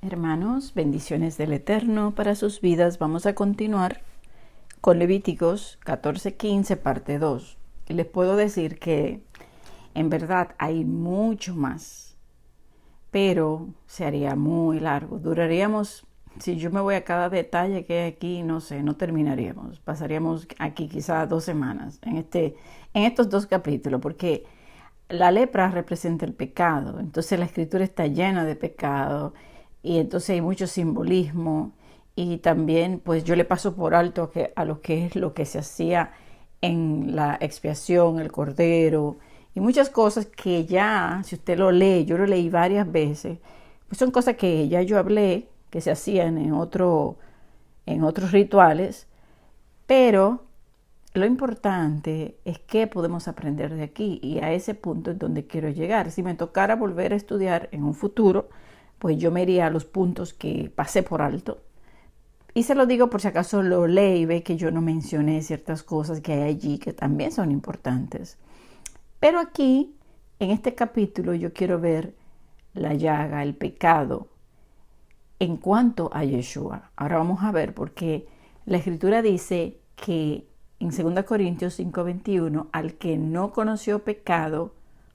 Hermanos, bendiciones del Eterno para sus vidas. Vamos a continuar con Levíticos 14:15, parte 2. Y les puedo decir que en verdad hay mucho más, pero se haría muy largo. Duraríamos, si yo me voy a cada detalle que hay aquí, no sé, no terminaríamos. Pasaríamos aquí quizás 2 semanas en estos dos capítulos, porque la lepra representa el pecado. Entonces la escritura está llena de pecado y entonces hay mucho simbolismo, y también pues yo le paso por alto a lo que es lo que se hacía en la expiación, el cordero y muchas cosas que ya, si usted lo lee, yo lo leí varias veces, pues son cosas que ya yo hablé que se hacían en otros rituales, pero lo importante es qué podemos aprender de aquí, y a ese punto es donde quiero llegar. Si me tocara volver a estudiar en un futuro, pues yo me iría a los puntos que pasé por alto. Y se lo digo por si acaso lo lee y ve que yo no mencioné ciertas cosas que hay allí que también son importantes. Pero aquí, en este capítulo, yo quiero ver la llaga, el pecado, en cuanto a Yeshua. Ahora vamos a ver, porque la escritura dice que en 2 Corintios 5:21, al que no conoció pecado,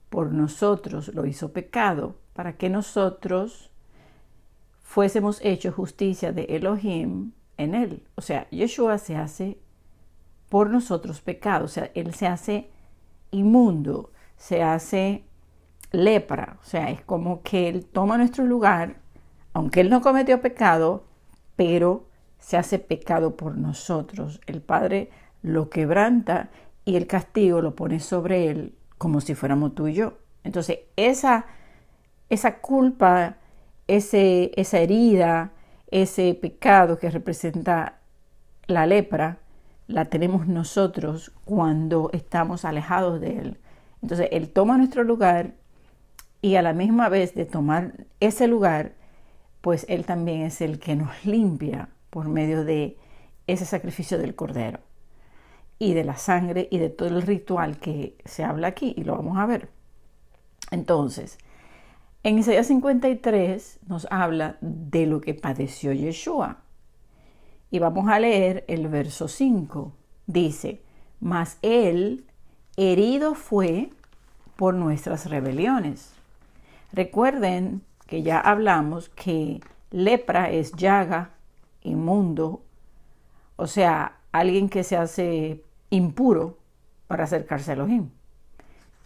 por nosotros lo hizo pecado, para que nosotros fuésemos hechos justicia de Elohim en él. O sea, Yeshua se hace por nosotros pecado, o sea, él se hace inmundo, se hace lepra, o sea, es como que él toma nuestro lugar, aunque él no cometió pecado, pero se hace pecado por nosotros. El Padre lo quebranta y el castigo lo pone sobre él como si fuéramos tú y yo. Entonces, esa culpa, esa herida, ese pecado que representa la lepra, la tenemos nosotros cuando estamos alejados de él. Entonces, él toma nuestro lugar, y a la misma vez de tomar ese lugar, pues él también es el que nos limpia por medio de ese sacrificio del cordero y de la sangre y de todo el ritual que se habla aquí, y lo vamos a ver. Entonces, en Isaías 53 nos habla de lo que padeció Yeshua. Y vamos a leer el verso 5. Dice, mas él herido fue por nuestras rebeliones. Recuerden que ya hablamos que lepra es llaga, inmundo, o sea, alguien que se hace impuro para acercarse a Elohim.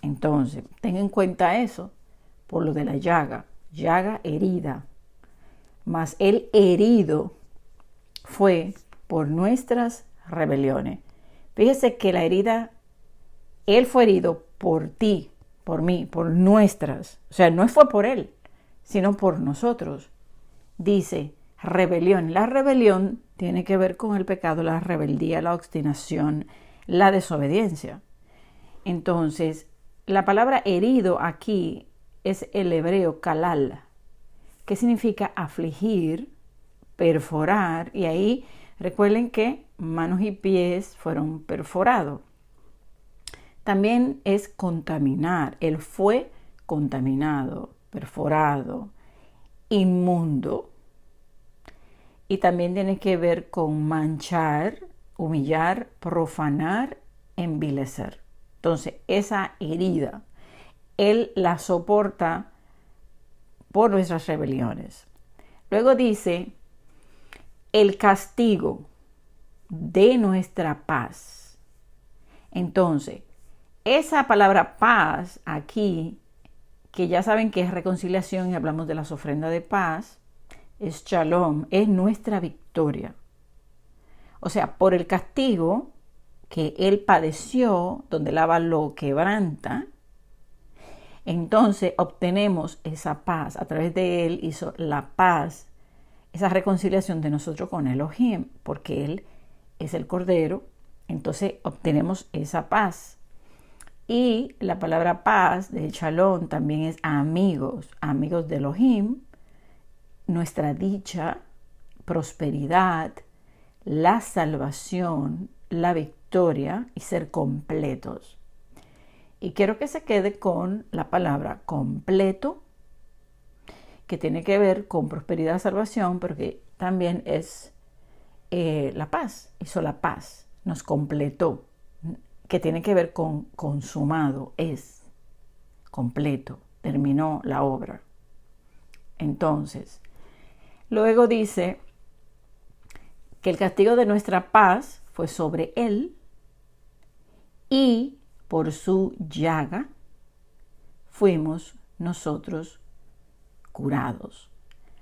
Entonces, ten en cuenta eso por lo de la llaga, herida. Mas el herido fue por nuestras rebeliones. Fíjese que la herida, él fue herido por ti, por mí, por nuestras. O sea, no fue por él, sino por nosotros. Dice rebelión. La rebelión tiene que ver con el pecado, la rebeldía, la obstinación, la desobediencia. Entonces, la palabra herido aquí es el hebreo kalal, que significa afligir, perforar, y ahí recuerden que manos y pies fueron perforados. También es contaminar, él fue contaminado, perforado, inmundo. Y también tiene que ver con manchar, humillar, profanar, envilecer. Entonces, esa herida, él la soporta por nuestras rebeliones. Luego dice, el castigo de nuestra paz. Entonces, esa palabra paz aquí, que ya saben que es reconciliación y hablamos de las ofrendas de paz, es shalom, es nuestra victoria. O sea, por el castigo que él padeció, donde el Abba lo quebranta, entonces obtenemos esa paz. A través de él hizo la paz, esa reconciliación de nosotros con Elohim, porque él es el Cordero, entonces obtenemos esa paz. Y la palabra paz de Shalom también es amigos, amigos de Elohim, nuestra dicha, prosperidad, la salvación, la victoria y ser completos. Y quiero que se quede con la palabra completo que tiene que ver con prosperidad, salvación, pero que también es la paz. Hizo la paz, nos completó, que tiene que ver con consumado, es completo, terminó la obra. Entonces, luego dice que el castigo de nuestra paz fue sobre él y por su llaga fuimos nosotros curados.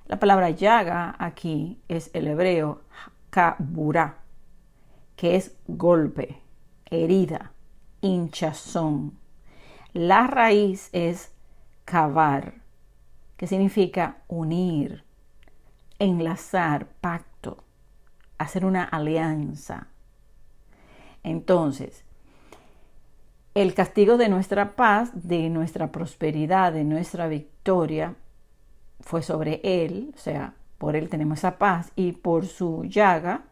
La palabra llaga aquí es el hebreo kaburá, que es golpe, herida, hinchazón. La raíz es cavar, que significa unir, enlazar, pacto, hacer una alianza. Entonces, el castigo de nuestra paz, de nuestra prosperidad, de nuestra victoria, fue sobre él, o sea, por él tenemos esa paz, y por su llaga,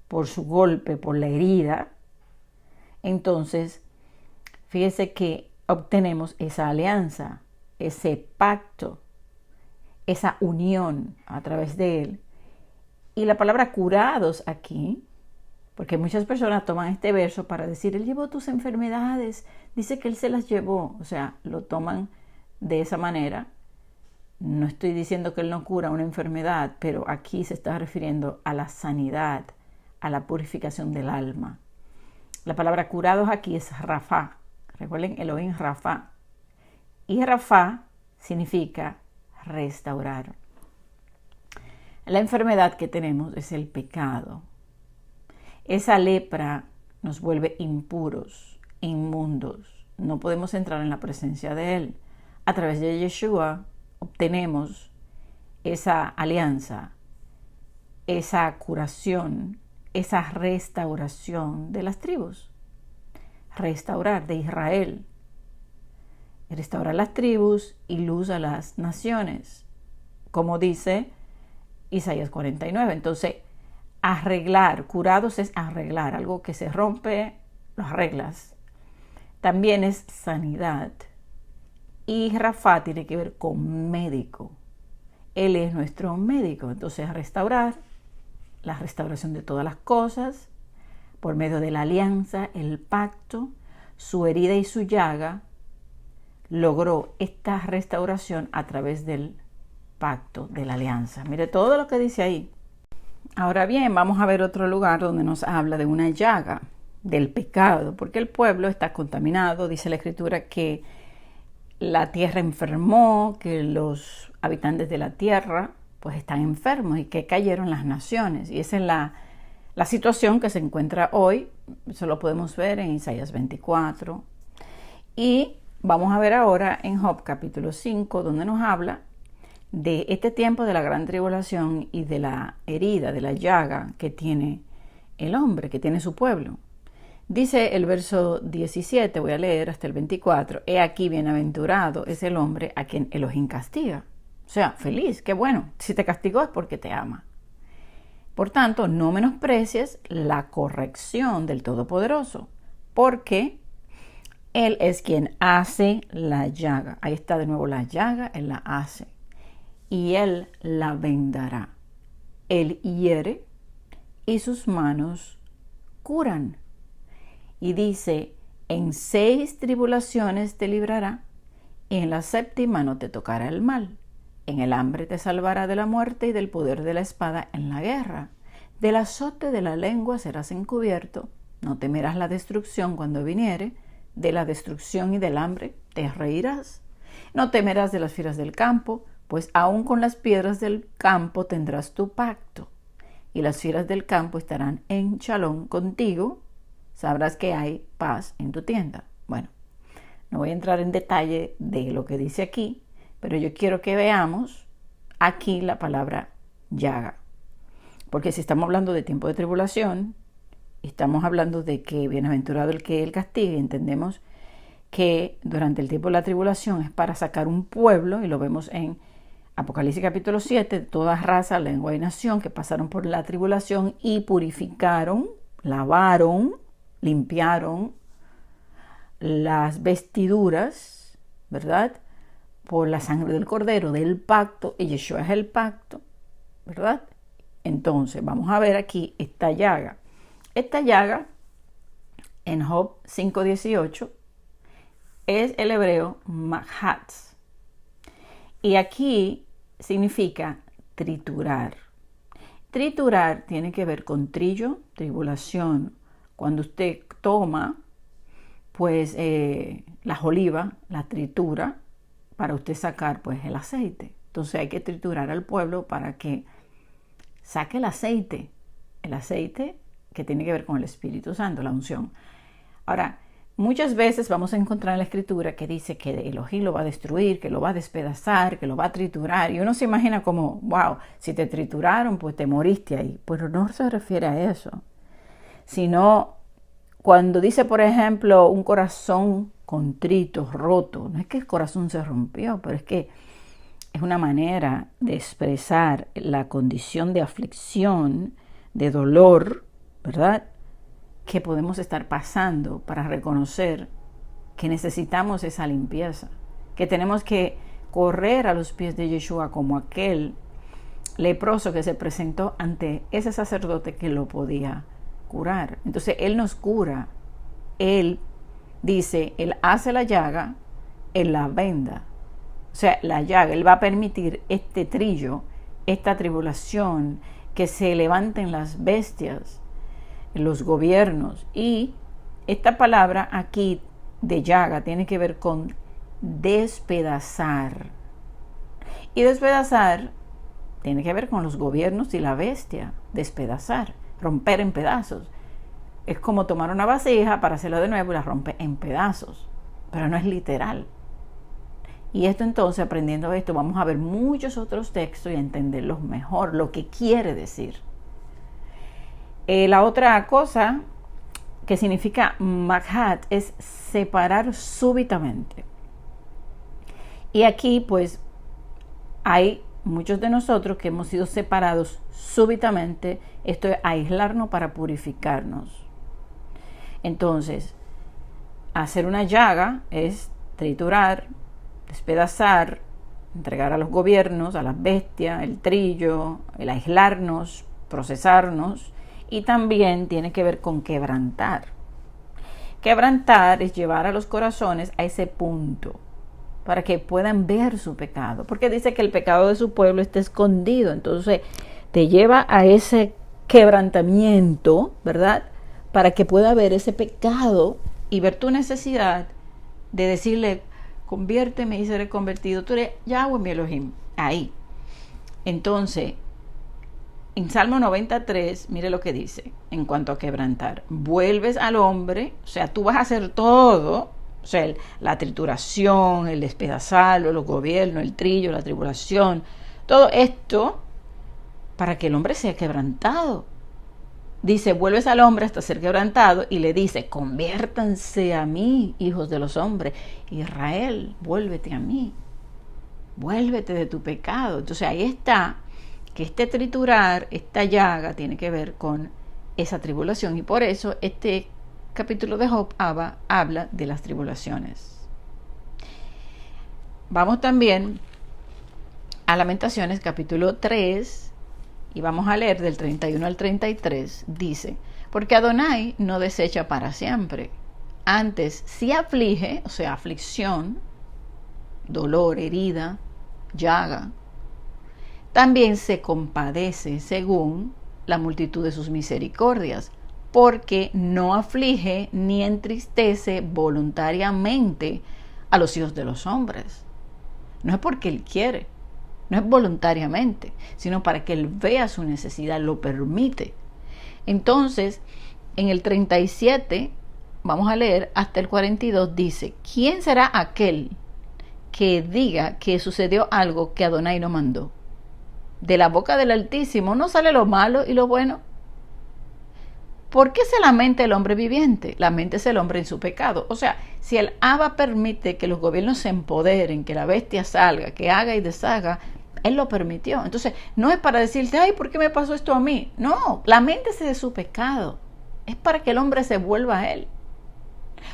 por su golpe, por la herida, entonces, fíjese que obtenemos esa alianza, ese pacto, esa unión a través de él. Y la palabra curados aquí, porque muchas personas toman este verso para decir, él llevó tus enfermedades, dice que él se las llevó, o sea, lo toman de esa manera. No estoy diciendo que él no cura una enfermedad, pero aquí se está refiriendo a la sanidad, a la purificación del alma. La palabra curados aquí es Rafa. Recuerden, Elohim Rafa. Y Rafa significa restaurar. La enfermedad que tenemos es el pecado. Esa lepra nos vuelve impuros, inmundos. No podemos entrar en la presencia de Él. A través de Yeshua obtenemos esa alianza, esa curación, esa restauración de las tribus. Restaurar de Israel. Restaurar las tribus y luz a las naciones, como dice Isaías 49. Entonces, arreglar, curados es arreglar, algo que se rompe, lo arreglas. También es sanidad. Y Rafa tiene que ver con médico. Él es nuestro médico. Entonces, restaurar, la restauración de todas las cosas, por medio de la alianza, el pacto, su herida y su llaga, logró esta restauración a través del pacto, de la alianza. Mire todo lo que dice ahí. Ahora bien, vamos a ver otro lugar donde nos habla de una llaga, del pecado, porque el pueblo está contaminado. Dice la Escritura que la tierra enfermó, que los habitantes de la tierra pues están enfermos y que cayeron las naciones. Y esa es la situación que se encuentra hoy. Eso lo podemos ver en Isaías 24. Y vamos a ver ahora en Job capítulo 5, donde nos habla de este tiempo de la gran tribulación y de la herida, de la llaga que tiene el hombre, que tiene su pueblo. Dice el verso 17, voy a leer hasta el 24, he aquí bienaventurado es el hombre a quien Elohim castiga. O sea, feliz, qué bueno, si te castigó es porque te ama. Por tanto, no menosprecies la corrección del Todopoderoso, porque Él es quien hace la llaga. Ahí está de nuevo la llaga, Él la hace. Y Él la vendará. Él hiere y sus manos curan. Y dice, en 6 tribulaciones te librará, y en la 7ª no te tocará el mal. En el hambre te salvará de la muerte y del poder de la espada en la guerra. Del azote de la lengua serás encubierto. No temerás la destrucción cuando viniere. De la destrucción y del hambre te reirás. No temerás de las fieras del campo, pues aun con las piedras del campo tendrás tu pacto. Y las fieras del campo estarán en shalom contigo. Sabrás que hay paz en tu tienda. Bueno, no voy a entrar en detalle de lo que dice aquí, pero yo quiero que veamos aquí la palabra llaga. Porque si estamos hablando de tiempo de tribulación, estamos hablando de que bienaventurado el que él castigue, entendemos que durante el tiempo de la tribulación es para sacar un pueblo, y lo vemos en Apocalipsis capítulo 7, toda raza, lengua y nación que pasaron por la tribulación y purificaron, lavaron, limpiaron las vestiduras, ¿verdad? por la sangre del Cordero, del pacto, y Yeshua es el pacto, ¿verdad? Entonces, vamos a ver aquí esta llaga. Esta llaga, en Job 5:18, es el hebreo mahatz. Y aquí significa triturar. Triturar tiene que ver con trillo, tribulación. Cuando usted toma, pues, las olivas, la tritura, para usted sacar, pues, el aceite. Entonces hay que triturar al pueblo para que saque el aceite que tiene que ver con el Espíritu Santo, la unción. Ahora, muchas veces vamos a encontrar en la Escritura que dice que Elohim lo va a destruir, que lo va a despedazar, que lo va a triturar. Y uno se imagina como, wow, si te trituraron, pues te moriste ahí. Pero no se refiere a eso. Sino cuando dice, por ejemplo, un corazón contrito, roto, no es que el corazón se rompió, pero es que es una manera de expresar la condición de aflicción, de dolor, ¿verdad?, que podemos estar pasando para reconocer que necesitamos esa limpieza, que tenemos que correr a los pies de Yeshua como aquel leproso que se presentó ante ese sacerdote que lo podía curar. Entonces Él nos cura, Él dice, Él hace la llaga, Él la venda. O sea, la llaga, Él va a permitir este trillo, esta tribulación, que se levanten las bestias, los gobiernos. Y esta palabra aquí de llaga tiene que ver con despedazar. Y despedazar tiene que ver con los gobiernos y la bestia. Despedazar, romper en pedazos. Es como tomar una vasija para hacerla de nuevo y la rompe en pedazos. Pero no es literal. Y esto entonces, aprendiendo esto, vamos a ver muchos otros textos y a entenderlos mejor, lo que quiere decir. La otra cosa que significa maghat es separar súbitamente. Y aquí pues hay muchos de nosotros que hemos sido separados súbitamente. Esto es aislarnos para purificarnos. Entonces, hacer una llaga es triturar, despedazar, entregar a los gobiernos, a las bestias, el trillo, el aislarnos, procesarnos. Y también tiene que ver con quebrantar. Quebrantar es llevar a los corazones a ese punto para que puedan ver su pecado. Porque dice que el pecado de su pueblo está escondido. Entonces te lleva a ese quebrantamiento, ¿verdad? Para que pueda ver ese pecado y ver tu necesidad de decirle, conviérteme y seré convertido. Tú eres Yahweh mi Elohim. Ahí. Entonces, en Salmo 93, mire lo que dice en cuanto a quebrantar. Vuelves al hombre, o sea, tú vas a hacer todo, o sea, la trituración, el despedazarlo, los gobiernos, el trillo, la tribulación, todo esto para que el hombre sea quebrantado. Dice, vuelves al hombre hasta ser quebrantado y le dice, conviértanse a mí, hijos de los hombres. Israel, vuélvete a mí, vuélvete de tu pecado. Entonces ahí está que este triturar, esta llaga, tiene que ver con esa tribulación. Y por eso este capítulo de Job habla de las tribulaciones. Vamos también a Lamentaciones, capítulo 3, y vamos a leer del 31 al 33. Dice, porque Adonai no desecha para siempre. Antes sí aflige, o sea, aflicción, dolor, herida, llaga. También se compadece según la multitud de sus misericordias, porque no aflige ni entristece voluntariamente a los hijos de los hombres. No es porque Él quiere, no es voluntariamente, sino para que Él vea su necesidad, lo permite. Entonces, en el 37, vamos a leer hasta el 42, dice, ¿quién será aquel que diga que sucedió algo que Adonai no mandó? De la boca del Altísimo no sale lo malo y lo bueno. ¿Por qué se lamenta el hombre viviente? Laméntese el hombre en su pecado. O sea, si el Abba permite que los gobiernos se empoderen, que la bestia salga, que haga y deshaga, Él lo permitió. Entonces, no es para decirte, ay, ¿por qué me pasó esto a mí? No, laméntese de su pecado. Es para que el hombre se vuelva a Él.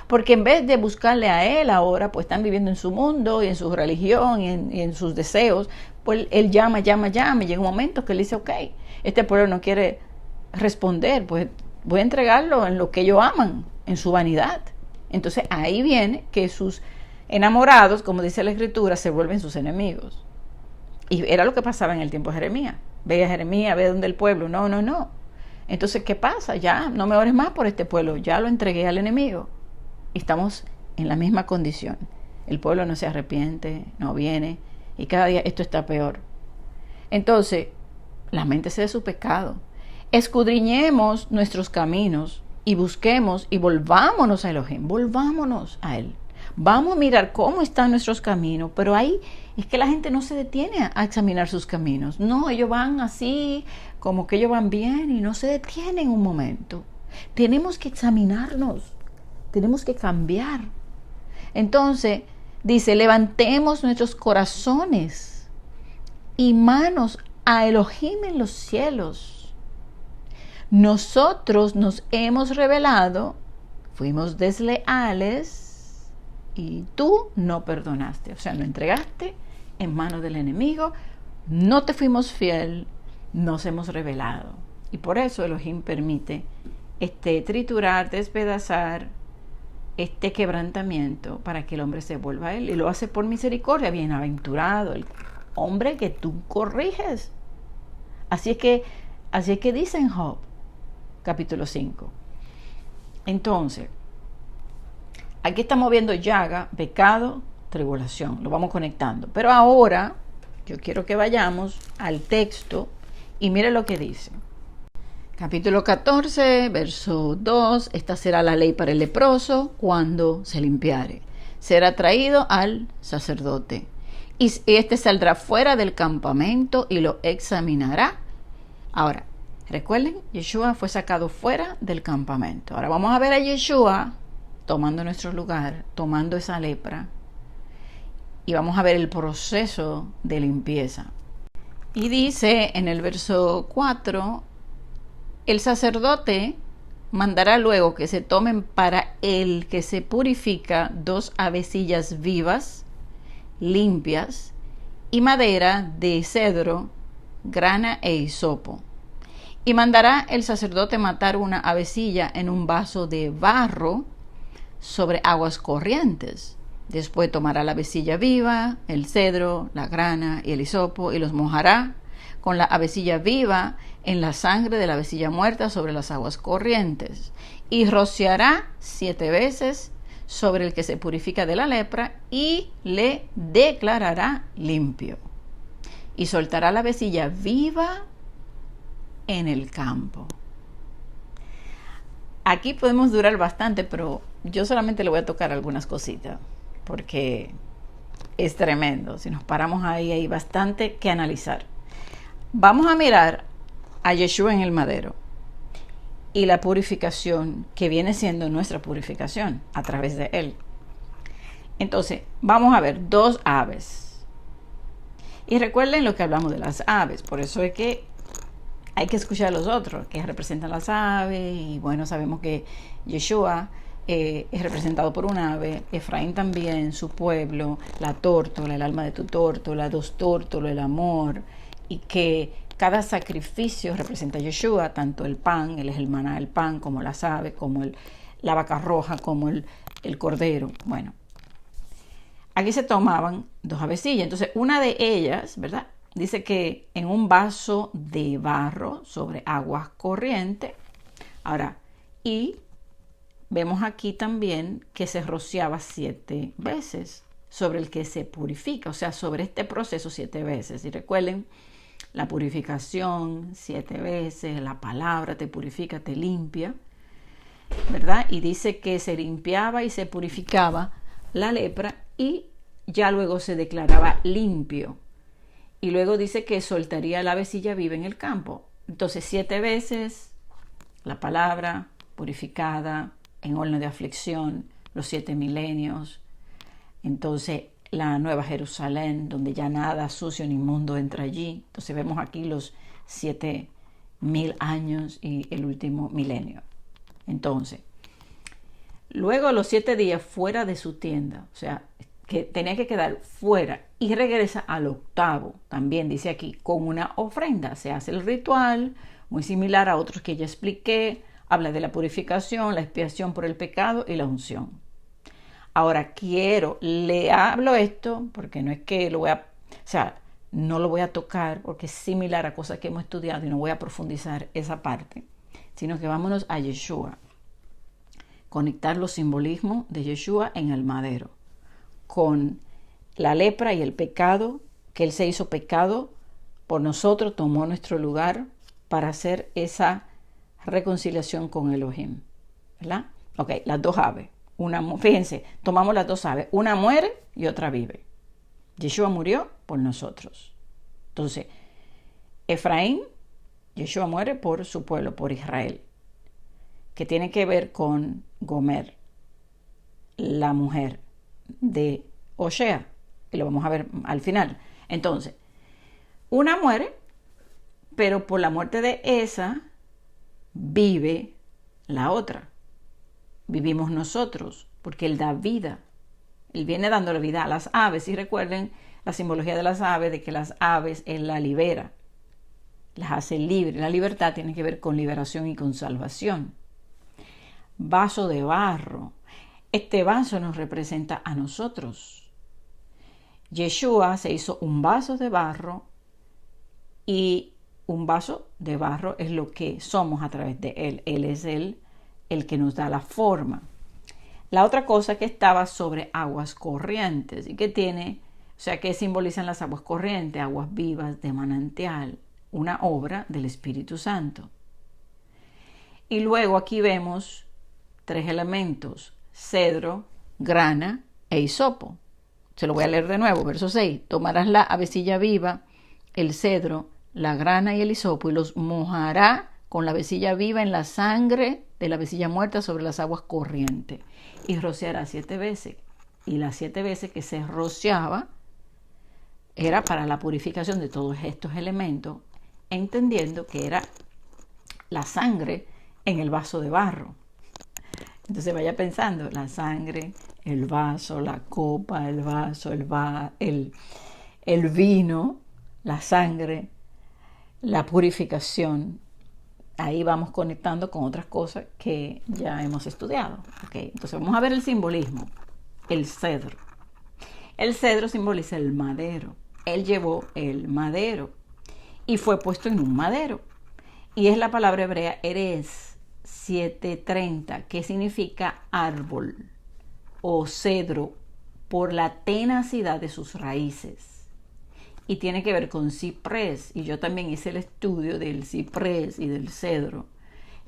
Porque en vez de buscarle a él ahora, pues están viviendo en su mundo y en su religión y en sus deseos, pues él llama, y llega un momento que él dice, ok, este pueblo no quiere responder, pues voy a entregarlo en lo que ellos aman, en su vanidad. Entonces ahí viene que sus enamorados, como dice la Escritura, se vuelven sus enemigos. Y era lo que pasaba en el tiempo de Jeremías. Ve a Jeremías, ve donde el pueblo. No. Entonces, ¿qué pasa? Ya no me ores más por este pueblo, ya lo entregué al enemigo. Y estamos en la misma condición. El pueblo no se arrepiente, no viene, y cada día esto está peor. Entonces, lamentése de su pecado. Escudriñemos nuestros caminos y busquemos y volvámonos a Elohim, volvámonos a Él. Vamos a mirar cómo están nuestros caminos, pero ahí es que la gente no se detiene a examinar sus caminos. No, ellos van así, como que ellos van bien y no se detienen un momento. Tenemos que examinarnos, tenemos que cambiar. Entonces, dice, levantemos nuestros corazones y manos a Elohim en los cielos. Nosotros nos hemos rebelado, fuimos desleales y tú no perdonaste. O sea, lo entregaste en manos del enemigo, no te fuimos fiel, nos hemos rebelado. Y por eso Elohim permite triturar, despedazar, quebrantamiento para que el hombre se vuelva a él. Y lo hace por misericordia. Bienaventurado el hombre que tú corriges. Así es que dice en Job, capítulo 5. Entonces, aquí estamos viendo llaga, pecado, tribulación. Lo vamos conectando. Pero ahora yo quiero que vayamos al texto y mire lo que dice. Capítulo 14, verso 2. Esta será la ley para el leproso cuando se limpiare. Será traído al sacerdote. Y este saldrá fuera del campamento y lo examinará. Ahora, recuerden, Yeshua fue sacado fuera del campamento. Ahora vamos a ver a Yeshua tomando nuestro lugar, tomando esa lepra. Y vamos a ver el proceso de limpieza. Y dice en el verso 4, el sacerdote mandará luego que se tomen para el que se purifica 2 avecillas vivas, limpias, y madera de cedro, grana e hisopo. Y mandará el sacerdote matar una avecilla en un vaso de barro sobre aguas corrientes. Después tomará la avecilla viva, el cedro, la grana y el hisopo y los mojará con la avecilla viva en la sangre de la avecilla muerta sobre las aguas corrientes, y rociará 7 veces sobre el que se purifica de la lepra y le declarará limpio. Y soltará la avecilla viva en el campo. Aquí podemos durar bastante, pero yo solamente le voy a tocar algunas cositas, porque es tremendo. Si nos paramos ahí, hay bastante que analizar. Vamos a mirar a Yeshua en el madero y la purificación que viene siendo nuestra purificación a través de él. Entonces, vamos a ver 2 aves. Y recuerden lo que hablamos de las aves, por eso es que hay que escuchar a los otros que representan las aves. Y bueno, sabemos que Yeshua es representado por un ave, Efraín también, su pueblo, la tórtola, el alma de tu tórtola, 2 tórtolos, el amor, y que cada sacrificio representa a Yeshua, tanto el pan, él es el maná, el pan, como las aves, como la vaca roja, como el cordero. Bueno, aquí se tomaban 2 avecillas. Entonces, una de ellas, ¿verdad?, dice que en un vaso de barro sobre aguas corrientes. Ahora, y vemos aquí también que se rociaba 7 veces sobre el que se purifica, o sea, sobre este proceso 7 veces. Y recuerden, la purificación 7 veces, la palabra te purifica, te limpia, ¿verdad? Y dice que se limpiaba y se purificaba la lepra y ya luego se declaraba limpio. Y luego dice que soltaría la avecilla viva en el campo. Entonces 7 veces la palabra purificada en horno de aflicción, los 7 milenios. Entonces la nueva Jerusalén, donde ya nada sucio ni inmundo entra allí. Entonces vemos aquí los 7,000 años y el último milenio. Entonces, luego de los 7 días fuera de su tienda, o sea, que tenía que quedar fuera, y regresa al octavo, también dice aquí, con una ofrenda. Se hace el ritual, muy similar a otros que ya expliqué, habla de la purificación, la expiación por el pecado y la unción. Ahora le hablo esto porque no es que no lo voy a tocar porque es similar a cosas que hemos estudiado y no voy a profundizar esa parte, sino que vámonos a Yeshua. Conectar los simbolismos de Yeshua en el madero, con la lepra y el pecado, que Él se hizo pecado por nosotros, tomó nuestro lugar para hacer esa reconciliación con Elohim, ¿verdad? Ok, las dos aves. Fíjense, tomamos las dos aves, una muere y otra vive. Yeshua murió por nosotros. Entonces, Efraín, Yeshua muere por su pueblo, por Israel, que tiene que ver con Gomer, la mujer de Osea, y lo vamos a ver al final. Entonces, una muere, pero por la muerte de esa vive la otra. Vivimos nosotros, porque Él da vida. Él viene dándole vida a las aves. Y recuerden la simbología de las aves, de que las aves Él las libera, las hace libres. La libertad tiene que ver con liberación y con salvación. Vaso de barro. Este vaso nos representa a nosotros. Yeshua se hizo un vaso de barro, y un vaso de barro es lo que somos a través de Él. Él es el que nos da la forma. La otra cosa que estaba sobre aguas corrientes y que simbolizan las aguas corrientes, aguas vivas de manantial, una obra del Espíritu Santo. Y luego aquí vemos 3 elementos: cedro, grana e hisopo. Se lo voy a leer de nuevo, verso 6. Tomarás la avecilla viva, el cedro, la grana y el hisopo, y los mojará con la avecilla viva en la sangre de la avecilla muerta sobre las aguas corrientes, y rociará 7 veces. Y las 7 veces que se rociaba era para la purificación de todos estos elementos, entendiendo que era la sangre en el vaso de barro. Entonces vaya pensando, la sangre, el vaso, la copa, el vaso, el vino, la sangre, la purificación. Ahí vamos conectando con otras cosas que ya hemos estudiado. Okay, entonces vamos a ver el simbolismo. El cedro. El cedro simboliza el madero. Él llevó el madero y fue puesto en un madero. Y es la palabra hebrea Erez 730, que significa árbol o cedro por la tenacidad de sus raíces. Y tiene que ver con ciprés. Y yo también hice el estudio del ciprés y del cedro,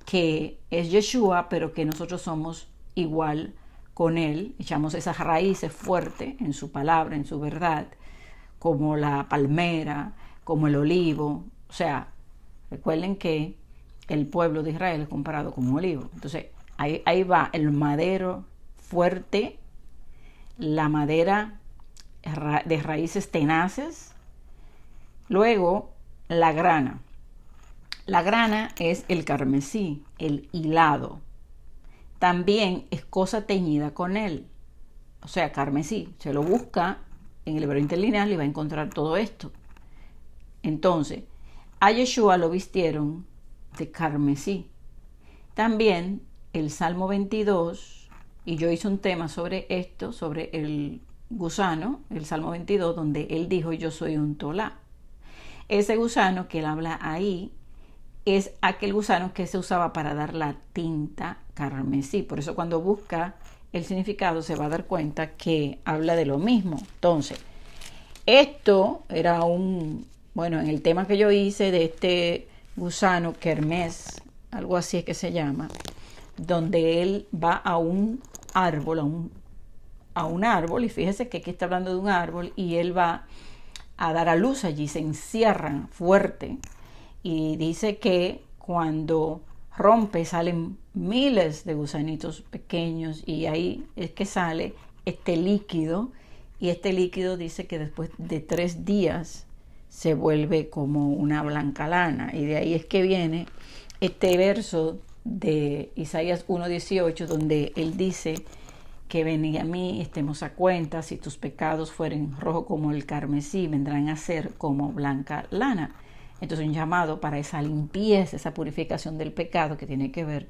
que es Yeshua, pero que nosotros somos igual con Él. Echamos esas raíces fuertes en su palabra, en su verdad, como la palmera, como el olivo. O sea, recuerden que el pueblo de Israel es comparado con un olivo. Entonces, ahí va el madero fuerte, la madera de raíces tenaces. Luego, la grana. La grana es el carmesí, el hilado. También es cosa teñida con él. O sea, carmesí. Se lo busca en el hebreo interlineal y va a encontrar todo esto. Entonces, a Yeshua lo vistieron de carmesí. También el Salmo 22, y yo hice un tema sobre esto, sobre el gusano, el Salmo 22, donde él dijo: yo soy un tolá. Ese gusano que él habla ahí es aquel gusano que se usaba para dar la tinta carmesí. Por eso cuando busca el significado se va a dar cuenta que habla de lo mismo. Entonces, esto era en el tema que yo hice de este gusano kermés, algo así es que se llama, donde él va a un árbol, y fíjese que aquí está hablando de un árbol, y él va a dar a luz allí, se encierran fuerte, y dice que cuando rompe salen miles de gusanitos pequeños, y ahí es que sale este líquido, y este líquido dice que después de 3 días se vuelve como una blanca lana, y de ahí es que viene este verso de Isaías 1:18, donde él dice que venid a mí, estemos a cuenta, si tus pecados fueren rojos como el carmesí, vendrán a ser como blanca lana. Entonces un llamado para esa limpieza, esa purificación del pecado que tiene que ver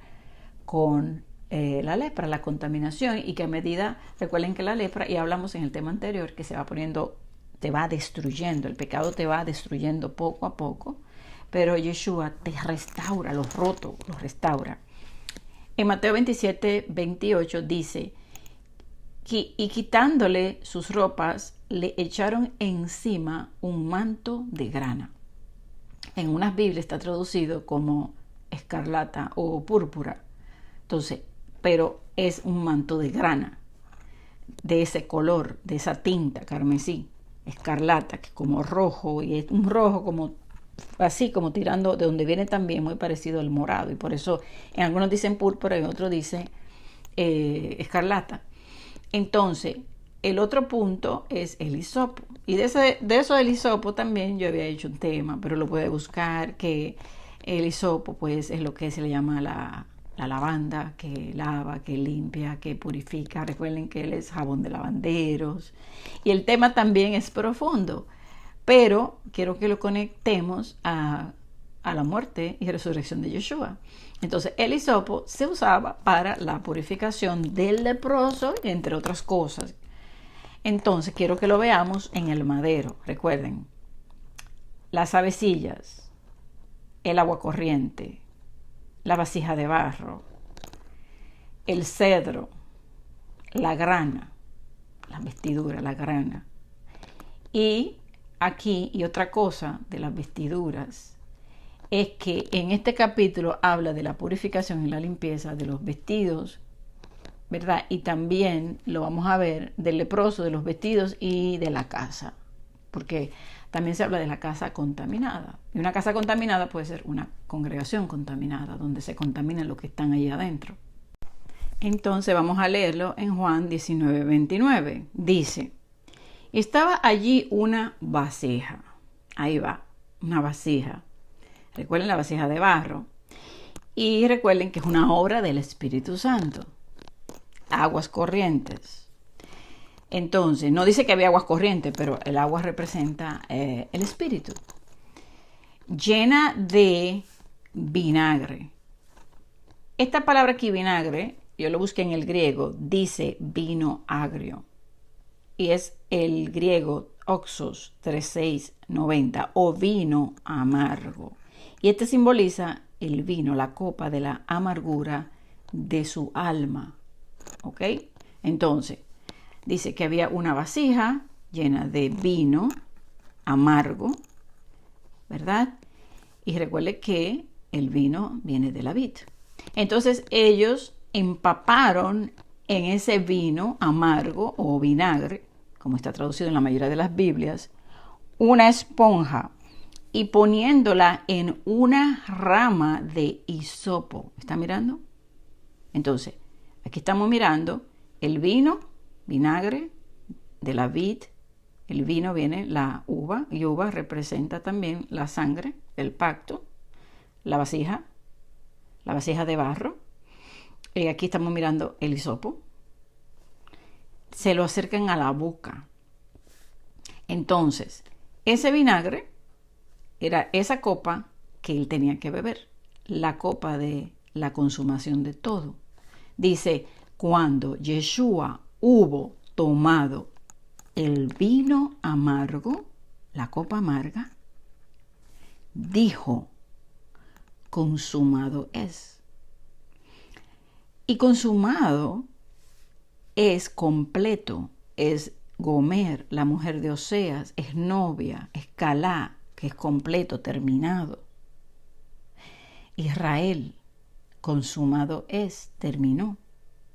con la lepra, la contaminación, y que a medida, recuerden que la lepra, y hablamos en el tema anterior, que se va poniendo, te va destruyendo, el pecado te va destruyendo poco a poco, pero Yeshua te restaura, los rotos los restaura. En Mateo 27:28 dice, y quitándole sus ropas, le echaron encima un manto de grana. En unas Biblias está traducido como escarlata o púrpura. Entonces, pero es un manto de grana, de ese color, de esa tinta carmesí, escarlata, que es como rojo, y es un rojo como así, como tirando, de donde viene también muy parecido al morado, y por eso en algunos dicen púrpura y en otros dicen escarlata. Entonces, el otro punto es el hisopo. Y de eso del hisopo también yo había hecho un tema, pero lo puede buscar, que el hisopo pues es lo que se le llama la lavanda, que lava, que limpia, que purifica. Recuerden que él es jabón de lavanderos. Y el tema también es profundo, pero quiero que lo conectemos a la muerte y resurrección de Yeshua. Entonces, el hisopo se usaba para la purificación del leproso, entre otras cosas. Entonces, quiero que lo veamos en el madero. Recuerden, las avecillas, el agua corriente, la vasija de barro, el cedro, la grana, la vestidura, la grana. Y aquí, y otra cosa de las vestiduras, es que en este capítulo habla de la purificación y la limpieza de los vestidos, ¿verdad? Y también lo vamos a ver del leproso, de los vestidos y de la casa, porque también se habla de la casa contaminada. Y una casa contaminada puede ser una congregación contaminada, donde se contaminan los que están allí adentro. Entonces vamos a leerlo en Juan 19:29. Dice, estaba allí una vasija. Ahí va, una vasija. Recuerden la vasija de barro. Y recuerden que es una obra del Espíritu Santo. Aguas corrientes. Entonces, no dice que había aguas corrientes, pero el agua representa el Espíritu. Llena de vinagre. Esta palabra aquí, vinagre, yo lo busqué en el griego, dice vino agrio. Y es el griego oxos 3690 o vino amargo. Y este simboliza el vino, la copa de la amargura de su alma. ¿Ok? Entonces, dice que había una vasija llena de vino amargo, ¿verdad? Y recuerde que el vino viene de la vid. Entonces, ellos empaparon en ese vino amargo o vinagre, como está traducido en la mayoría de las Biblias, una esponja y poniéndola en una rama de hisopo. ¿Está mirando? Entonces, aquí estamos mirando el vino, vinagre de la vid. El vino viene la uva, y uva representa también la sangre, el pacto, la vasija de barro. Y aquí estamos mirando el hisopo. Se lo acercan a la boca. Entonces, ese vinagre era esa copa que él tenía que beber, la copa de la consumación de todo. Dice, cuando Yeshua hubo tomado el vino amargo, la copa amarga, dijo, consumado es. Y consumado es completo, es Gomer, la mujer de Oseas, es novia, es Calá, que es completo, terminado. Israel, consumado es, terminó.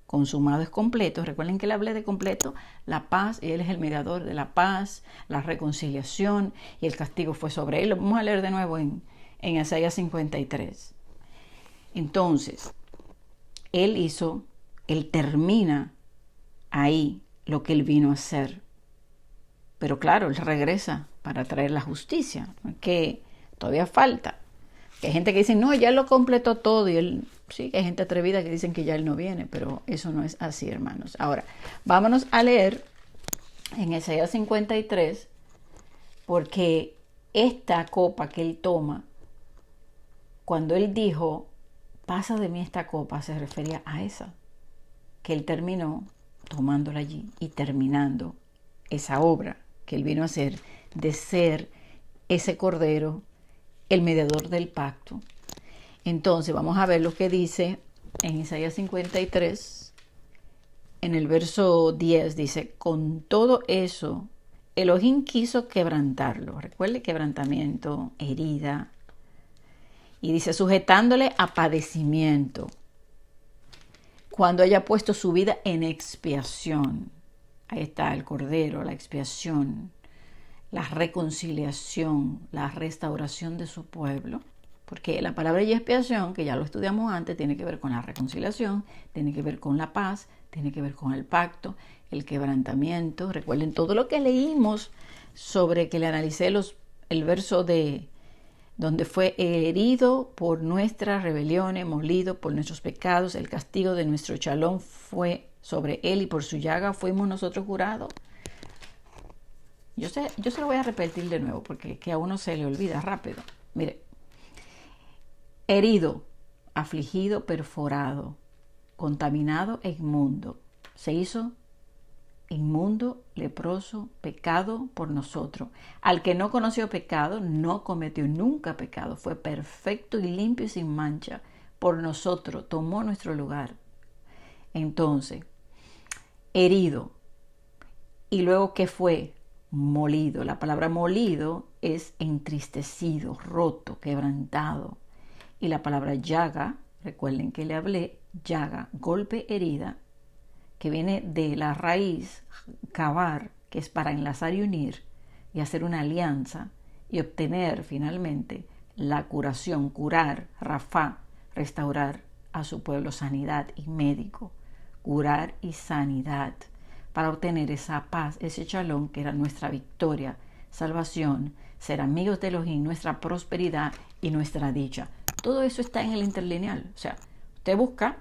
Consumado es completo. Recuerden que le hablé de completo, la paz, él es el mediador de la paz, la reconciliación, y el castigo fue sobre él. Lo vamos a leer de nuevo en Isaías 53. Entonces, él termina ahí lo que él vino a hacer. Pero claro, él regresa para traer la justicia, que todavía falta. Hay gente que dice, no, ya lo completó todo, y él Sí, hay gente atrevida que dicen que ya Él no viene, pero eso no es así, hermanos. Ahora, vámonos a leer en Isaías 53, porque esta copa que Él toma, cuando Él dijo, pasa de mí esta copa, se refería a esa, que Él terminó tomándola allí y terminando esa obra que Él vino a hacer de ser ese cordero, el mediador del pacto. Entonces vamos a ver lo que dice en Isaías 53, en el verso 10, dice, con todo eso, Elohim quiso quebrantarlo. Recuerde, quebrantamiento, herida. Y dice, sujetándole a padecimiento, cuando haya puesto su vida en expiación. Ahí está el cordero, la expiación, la reconciliación, la restauración de su pueblo. Porque la palabra y expiación, que ya lo estudiamos antes, tiene que ver con la reconciliación, tiene que ver con la paz, tiene que ver con el pacto, el quebrantamiento. Recuerden todo lo que leímos sobre que le analicé el verso de donde fue herido por nuestras rebeliones, molido por nuestros pecados, el castigo de nuestro shalom fue sobre él y por su llaga fuimos nosotros curados. Yo se lo voy a repetir de nuevo porque que a uno se le olvida rápido. Mire, herido, afligido, perforado, contaminado e inmundo. Se hizo inmundo, leproso, pecado por nosotros. Al que no conoció pecado, no cometió nunca pecado. Fue perfecto y limpio y sin mancha. Por nosotros tomó nuestro lugar. Entonces, herido. Y luego, ¿qué fue? Molido. La palabra molido es entristecido, roto, quebrantado. Y la palabra llaga, recuerden que le hablé, llaga, golpe, herida, que viene de la raíz cavar, que es para enlazar y unir y hacer una alianza y obtener finalmente la curación, curar, rafá, restaurar a su pueblo, sanidad y médico, curar y sanidad, para obtener esa paz, ese shalom que era nuestra victoria, salvación, ser amigos de Elohim, nuestra prosperidad y nuestra dicha. Todo eso está en el interlineal. O sea, usted busca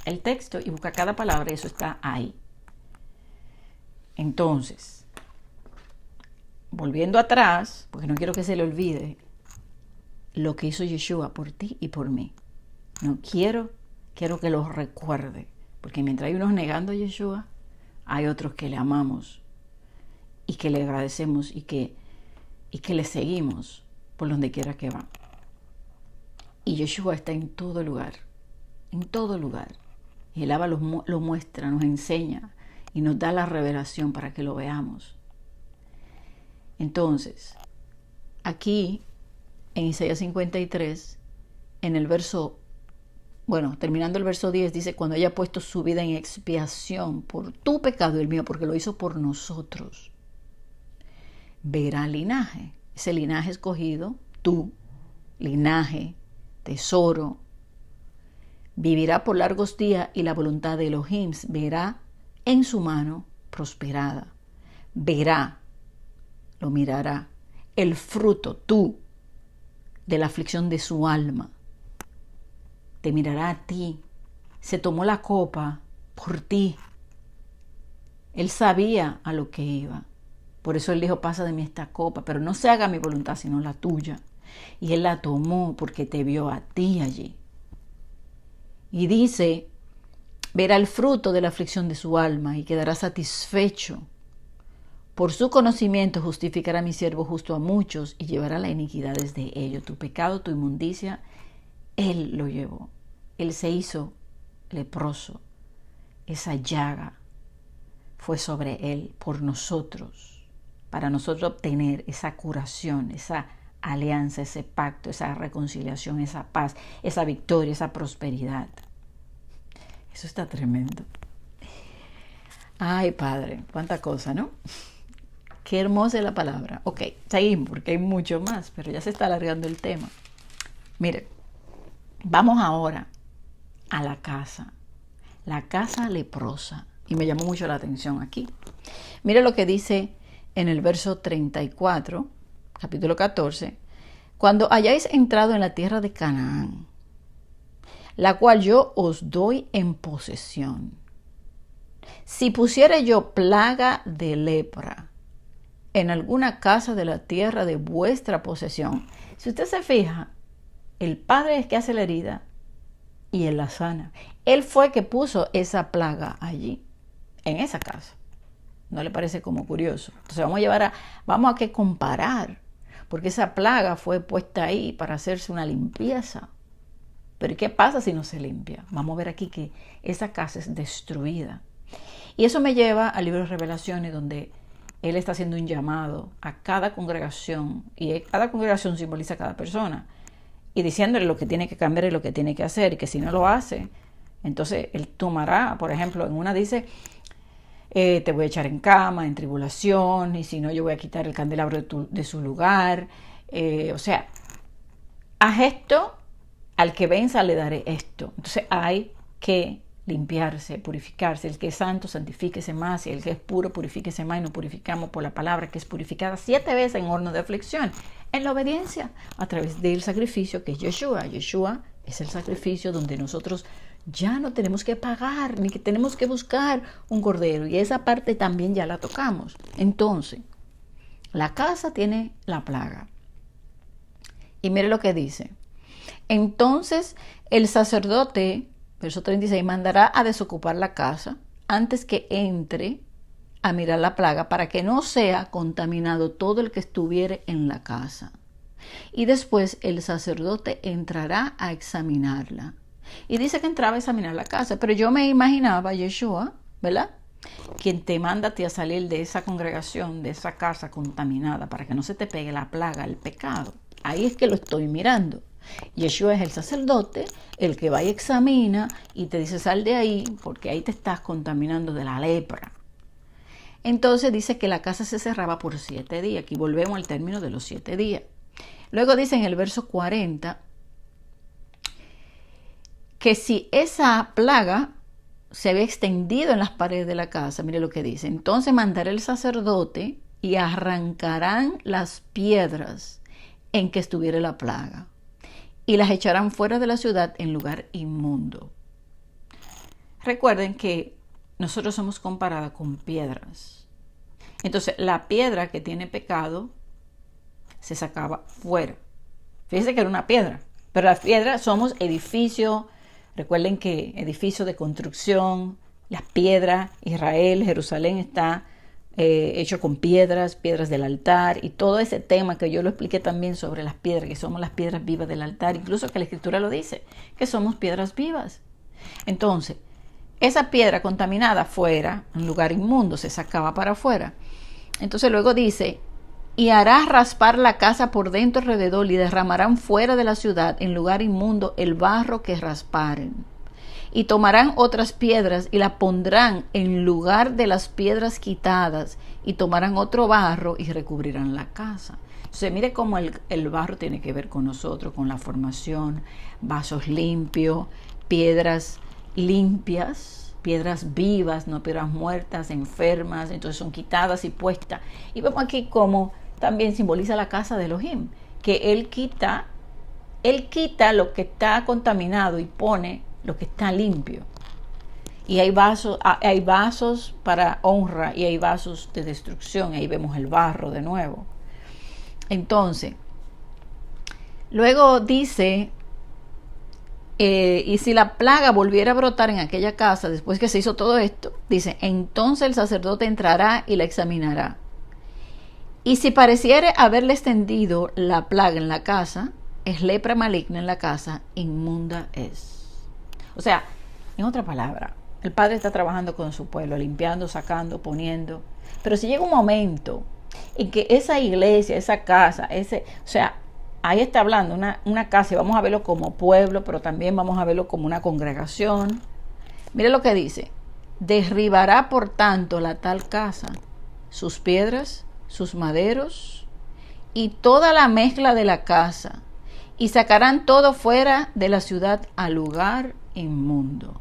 el texto y busca cada palabra y eso está ahí. Entonces, volviendo atrás, porque no quiero que se le olvide lo que hizo Yeshua por ti y por mí. No quiero que lo recuerde, porque mientras hay unos negando a Yeshua, hay otros que le amamos y que le agradecemos y que le seguimos por donde quiera que va. Y Yeshua está en todo lugar, en todo lugar. Y el Abba lo muestra, nos enseña y nos da la revelación para que lo veamos. Entonces, aquí en Isaías 53, en el verso, terminando el verso 10, dice, cuando haya puesto su vida en expiación por tu pecado y el mío, porque lo hizo por nosotros, verá linaje, ese linaje escogido, tú, linaje, tesoro, vivirá por largos días y la voluntad de Elohim verá en su mano prosperada. Verá, lo mirará, el fruto, tú, de la aflicción de su alma. Te mirará a ti. Se tomó la copa por ti. Él sabía a lo que iba. Por eso él dijo, pasa de mí esta copa, pero no se haga mi voluntad, sino la tuya. Y él la tomó porque te vio a ti allí. Y dice, verá el fruto de la aflicción de su alma y quedará satisfecho. Por su conocimiento justificará a mi siervo justo a muchos y llevará las iniquidades de ellos. Tu pecado, tu inmundicia, él lo llevó. Él se hizo leproso. Esa llaga fue sobre él por nosotros, para nosotros obtener esa curación, esa alianza, ese pacto, esa reconciliación, esa paz, esa victoria, esa prosperidad. Eso está tremendo. Ay, Padre, cuánta cosa, ¿no? Qué hermosa es la palabra. Ok, seguimos porque hay mucho más, pero ya se está alargando el tema. Miren, vamos ahora a la casa leprosa. Y me llamó mucho la atención aquí. Mire lo que dice en el verso 34, capítulo 14. Cuando hayáis entrado en la tierra de Canaán, la cual yo os doy en posesión. Si pusiere yo plaga de lepra en alguna casa de la tierra de vuestra posesión. Si usted se fija, el Padre es que hace la herida y Él la sana. Él fue que puso esa plaga allí, en esa casa. ¿No le parece como curioso? Entonces vamos a que comparar, porque esa plaga fue puesta ahí para hacerse una limpieza. Pero ¿qué pasa si no se limpia? Vamos a ver aquí que esa casa es destruida. Y eso me lleva al libro de Revelaciones, donde Él está haciendo un llamado a cada congregación, y cada congregación simboliza a cada persona, y diciéndole lo que tiene que cambiar y lo que tiene que hacer, y que si no lo hace, entonces Él tomará, por ejemplo, en una dice, te voy a echar en cama, en tribulación, y si no yo voy a quitar el candelabro de su lugar. O sea, haz esto, al que venza le daré esto. Entonces hay que limpiarse, purificarse. El que es santo, santifíquese más, y el que es puro, purifíquese más, y nos purificamos por la palabra que es purificada 7 veces en horno de aflicción, en la obediencia, a través del sacrificio que es Yeshua. Yeshua es el sacrificio donde nosotros ya no tenemos que pagar, ni que tenemos que buscar un cordero, y esa parte también ya la tocamos. Entonces, la casa tiene la plaga. Y mire lo que dice. Entonces, el sacerdote, verso 36, mandará a desocupar la casa antes que entre a mirar la plaga, para que no sea contaminado todo el que estuviere en la casa. Y después el sacerdote entrará a examinarla. Y dice que entraba a examinar la casa, pero yo me imaginaba a Yeshua, ¿verdad?, quien te manda a ti a salir de esa congregación, de esa casa contaminada, para que no se te pegue la plaga, el pecado. Ahí es que lo estoy mirando. Yeshua es el sacerdote, el que va y examina y te dice sal de ahí, porque ahí te estás contaminando de la lepra. Entonces dice que la casa se cerraba por 7 días. Aquí volvemos al término de los 7 días. Luego dice en el verso 40 que si esa plaga se había extendido en las paredes de la casa, mire lo que dice, entonces mandará el sacerdote y arrancarán las piedras en que estuviera la plaga y las echarán fuera de la ciudad en lugar inmundo. Recuerden que nosotros somos comparados con piedras. Entonces la piedra que tiene pecado se sacaba fuera. Fíjense que era una piedra, pero las piedras somos edificio. Recuerden que edificio de construcción, las piedras, Israel, Jerusalén está hecho con piedras del altar, y todo ese tema que yo lo expliqué también sobre las piedras, que somos las piedras vivas del altar, incluso que la Escritura lo dice, que somos piedras vivas. Entonces, esa piedra contaminada fuera, un lugar inmundo, se sacaba para afuera. Entonces luego dice, y harás raspar la casa por dentro alrededor, y derramarán fuera de la ciudad en lugar inmundo el barro que rasparen. Y tomarán otras piedras y la pondrán en lugar de las piedras quitadas, y tomarán otro barro y recubrirán la casa. Entonces mire cómo el barro tiene que ver con nosotros, con la formación, vasos limpios, piedras limpias, piedras vivas, no piedras muertas, enfermas, entonces son quitadas y puestas. Y vemos aquí cómo también simboliza la casa de Elohim, que Él quita lo que está contaminado y pone lo que está limpio. Y hay vasos para honra y hay vasos de destrucción. Ahí vemos el barro de nuevo. Entonces, luego dice, y si la plaga volviera a brotar en aquella casa después que se hizo todo esto, dice, entonces el sacerdote entrará y la examinará. Y si pareciere haberle extendido la plaga en la casa, es lepra maligna en la casa, inmunda es. O sea, en otra palabra, el Padre está trabajando con su pueblo, limpiando, sacando, poniendo. Pero si llega un momento en que esa iglesia, esa casa, ahí está hablando una casa, y vamos a verlo como pueblo, pero también vamos a verlo como una congregación. Mire lo que dice, derribará por tanto la tal casa, sus piedras, sus maderos y toda la mezcla de la casa, y sacarán todo fuera de la ciudad al lugar inmundo.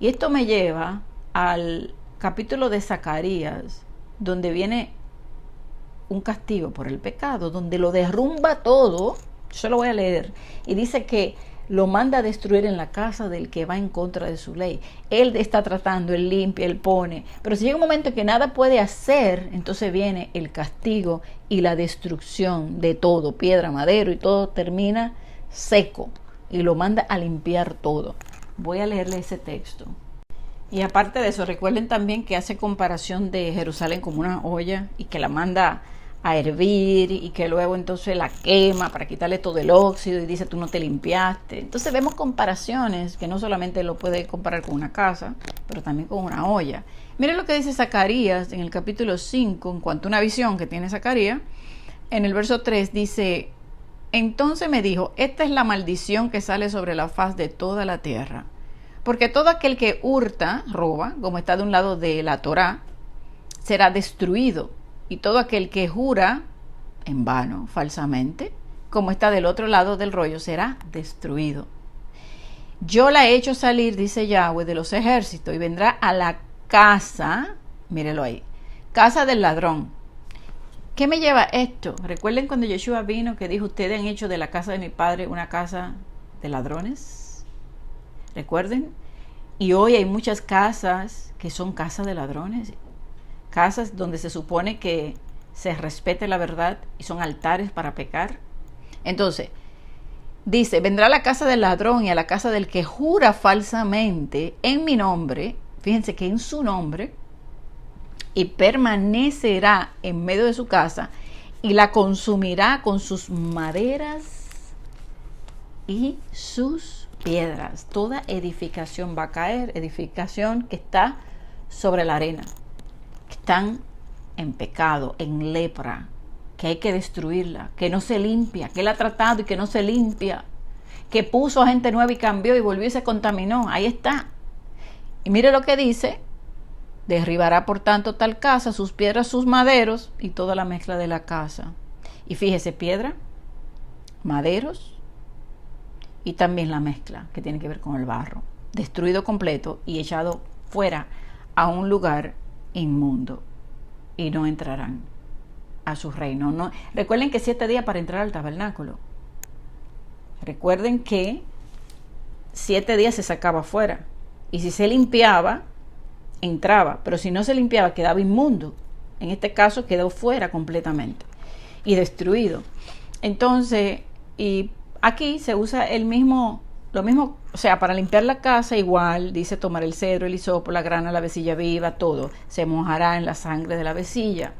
Y esto me lleva al capítulo de Zacarías, donde viene un castigo por el pecado, donde lo derrumba todo. Yo lo voy a leer, y dice que lo manda a destruir en la casa del que va en contra de su ley. Él está tratando, él limpia, él pone, pero si llega un momento que nada puede hacer, entonces viene el castigo y la destrucción de todo, piedra, madero, y todo termina seco y lo manda a limpiar todo. Voy a leerle ese texto. Y aparte de eso, recuerden también que hace comparación de Jerusalén como una olla y que la manda a hervir y que luego entonces la quema para quitarle todo el óxido y dice tú no te limpiaste. Entonces vemos comparaciones que no solamente lo puede comparar con una casa, pero también con una olla. Miren lo que dice Zacarías en el capítulo 5 en cuanto a una visión que tiene Zacarías. En el verso 3 dice: entonces me dijo, esta es la maldición que sale sobre la faz de toda la tierra. Porque todo aquel que hurta, roba, como está de un lado de la Torá, será destruido. Y todo aquel que jura en vano, falsamente, como está del otro lado del rollo, será destruido. Yo la he hecho salir, dice Yahweh, de los ejércitos, y vendrá a la casa, mírelo ahí, casa del ladrón. ¿Qué me lleva esto? Recuerden cuando Yeshua vino que dijo, ustedes han hecho de la casa de mi padre una casa de ladrones. Recuerden, y hoy hay muchas casas que son casas de ladrones, casas donde se supone que se respete la verdad y son altares para pecar. Entonces, dice, vendrá a la casa del ladrón y a la casa del que jura falsamente en mi nombre, fíjense que en su nombre, y permanecerá en medio de su casa y la consumirá con sus maderas y sus piedras. Toda edificación va a caer, edificación que está sobre la arena, que están en pecado, en lepra, que hay que destruirla, que no se limpia, que él ha tratado y que no se limpia, que puso a gente nueva y cambió y volvió y se contaminó. Ahí está. Y mire lo que dice: derribará por tanto tal casa, sus piedras, sus maderos y toda la mezcla de la casa. Y fíjese, piedra, maderos y también la mezcla que tiene que ver con el barro, destruido completo y echado fuera a un lugar inmundo, y no entrarán a su reino. No, recuerden que 7 días para entrar al tabernáculo. Recuerden que 7 días se sacaba fuera, y si se limpiaba, entraba, pero si no se limpiaba, quedaba inmundo. En este caso quedó fuera completamente y destruido. Entonces, y aquí se usa lo mismo, o sea, para limpiar la casa igual, dice tomar el cedro, el hisopo, la grana, la vecilla viva, todo, se mojará en la sangre de la vecilla.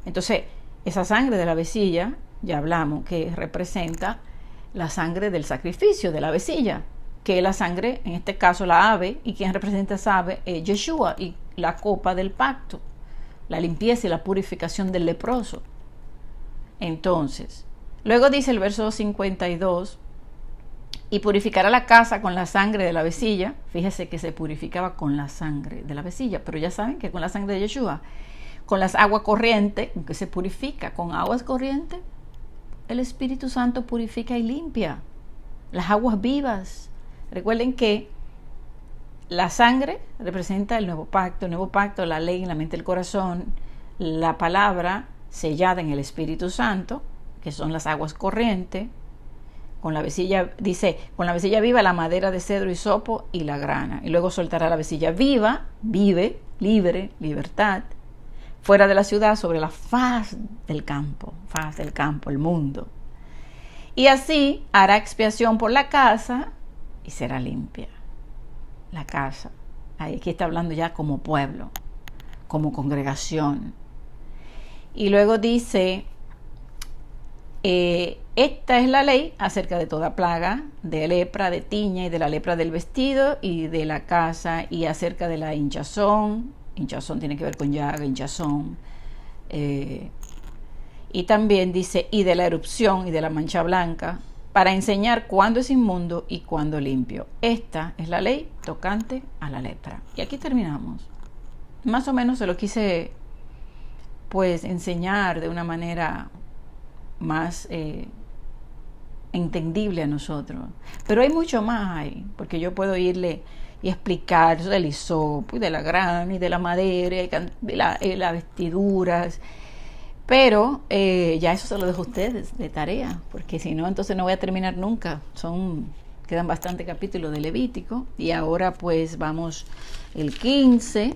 Entonces, esa sangre de la vecilla, ya hablamos que representa la sangre del sacrificio de la vecilla, que es la sangre, en este caso la ave, y quien representa esa ave es Yeshua, y la copa del pacto, la limpieza y la purificación del leproso. Entonces, luego dice el verso 52, y purificará la casa con la sangre de la vecilla. Fíjese que se purificaba con la sangre de la vecilla, pero ya saben que con la sangre de Yeshua, con las aguas corrientes, que se purifica con aguas corrientes, el Espíritu Santo purifica y limpia las aguas vivas. Recuerden que la sangre representa el nuevo pacto, la ley en la mente y el corazón, la palabra sellada en el Espíritu Santo, que son las aguas corrientes. Con la vecilla, dice, con la vecilla viva, la madera de cedro, hisopo y la grana. Y luego soltará la vecilla viva, vive, libre, libertad, fuera de la ciudad, sobre la faz del campo, el mundo. Y así hará expiación por la casa y será limpia. La casa. Aquí está hablando ya como pueblo, como congregación. Y luego dice, esta es la ley acerca de toda plaga, de lepra, de tiña y de la lepra del vestido y de la casa, y acerca de la hinchazón. Hinchazón tiene que ver con llaga, hinchazón. Y también dice, y de la erupción y de la mancha blanca, para enseñar cuándo es inmundo y cuándo limpio. Esta es la ley tocante a la lepra. Y aquí terminamos. Más o menos se lo quise pues enseñar de una manera más entendible a nosotros. Pero hay mucho más ahí, porque yo puedo irle y explicar eso del hisopo y de la grana y de la madera y las vestiduras. Pero ya eso se lo dejo a ustedes de tarea, porque si no, entonces no voy a terminar nunca. Son quedan bastante capítulos de Levítico y ahora pues vamos el 15.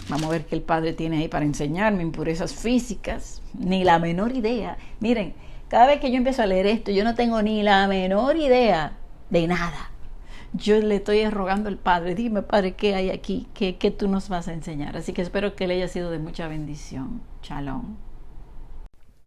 Vamos a ver qué el Padre tiene ahí para enseñarme impurezas físicas. Ni la menor idea. Miren, cada vez que yo empiezo a leer esto, yo no tengo ni la menor idea de nada. Yo le estoy rogando al Padre, dime Padre, ¿qué hay aquí? ¿Qué tú nos vas a enseñar? Así que espero que le haya sido de mucha bendición. Shalom.